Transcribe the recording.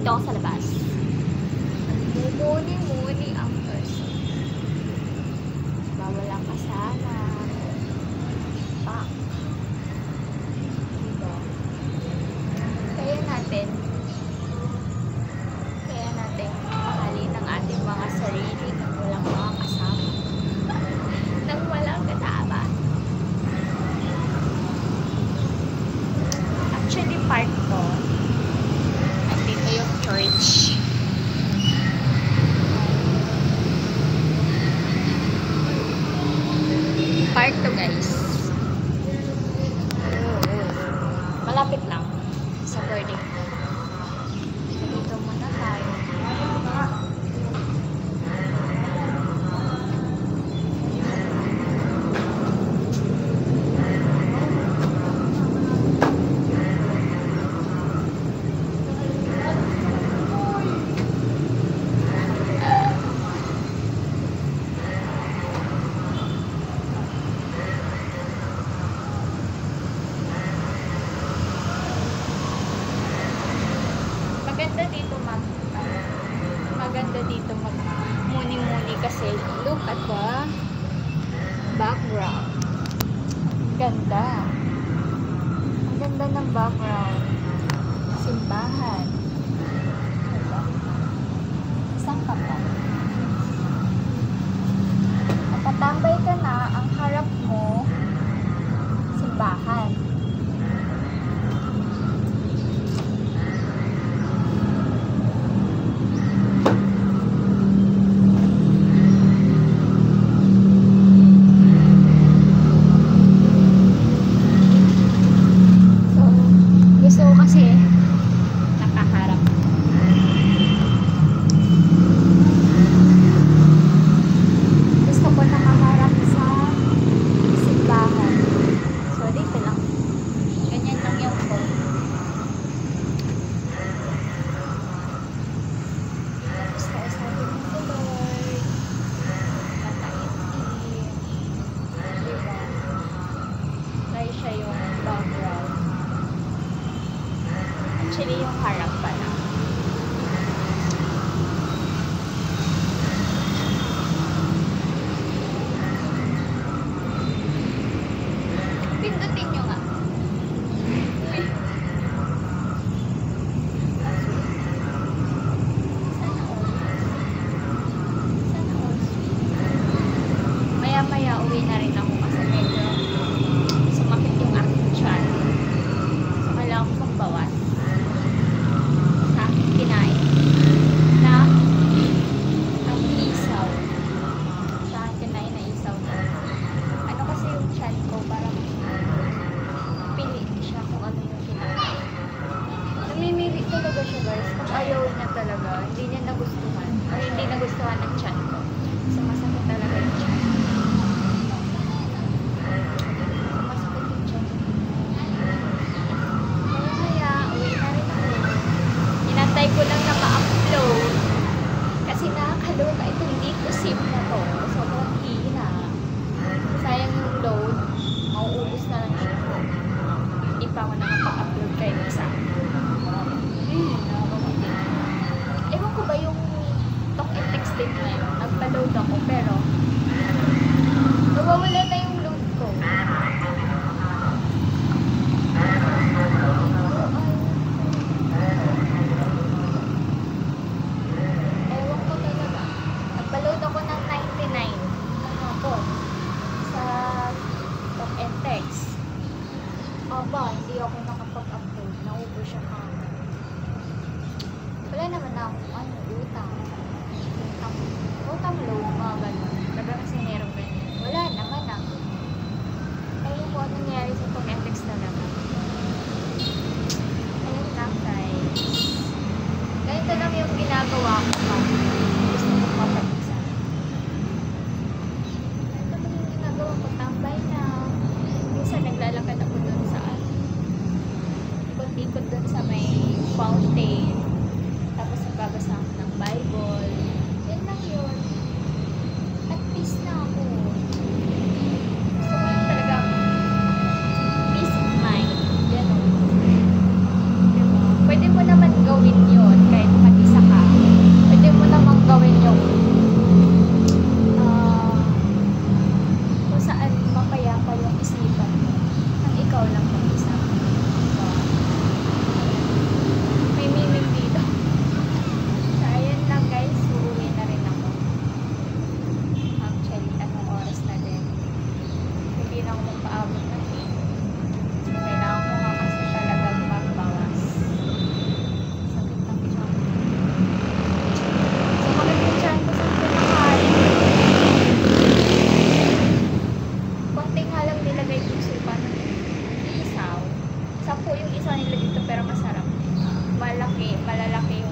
Dito ako sa labas. Muni-muni ang person. Bawal ang kasama. Pak. Diba? Kaya natin mahalin ang ating mga sarili nang walang mga kasama. Nang walang kasama. Actually, part ko. Andito yung church. Part to, guys. Malapit lang sa boarding. Dito muna tayo. Maganda dito maganda dito muni-muni kasi look at the background. Ganda. Ang ganda ng background. Simbahan. Diba? Isang ka pa. Napatambay ka na, ang harap mo simbahan. Kasi nakaharap. Gusto ko nakaharap sa simbahan. So dito lang. Ganyan lang yung phone. Tapos kausapin mo si Lord. Mataitin. Diba? Dahil siya yung background. Actually, yung harap pala. Pindutin nyo nga. Sana all. Maya-maya uwi na rin ako kasi medyo sumakit yung aking tiyan. So, kailangan ko magbawas. Kinain na ang isaw. Sa kinain na isaw na. Ano kasi yung chan ko, parang pili siya kung ano yung kinain. Namimili talaga siya, guys. Kung ayaw niya talaga, hindi niya nagustuhan. O hindi nagustuhan ng chan ko. So, masakit talaga yung chan. Masakit yung chan. Kaya, uwi na rin ako. Inantay ko lang na ma-upload kasi nakakaloka itong dito sim na to. Sobrang hina. Sayang yung load. Mauubos na lang siya. Hindi pa ako nakapag-upload kayo isa. Nakakamatin. Ewan ko ba yung talk and text din na yun. Nagpa-load ako pero nawawala na yung load ko. Nagpa-load ako ng 99 kahapon sa talk and text. Aba, hindi ako nakapag-upload. Naubos siya kahapon. Wala naman akong utang load, mga ganun. Daga kasi meron ganyan. Wala naman ah. Ayun po ano nangyari sa talk and text talaga. Ayun lang, guys. Ganito lang yung ginagawa ko pa. Gusto ko papag-isa. Ito lang yung ginagawa ko. Tambay na. Minsan naglalakad ako dun sa ikot-ikot dun sa may fountain. Tapos nagbabasa ako ng Bible. Yan lang yun. At peace na po yung isa nila dito pero masarap. Malaki, malalaki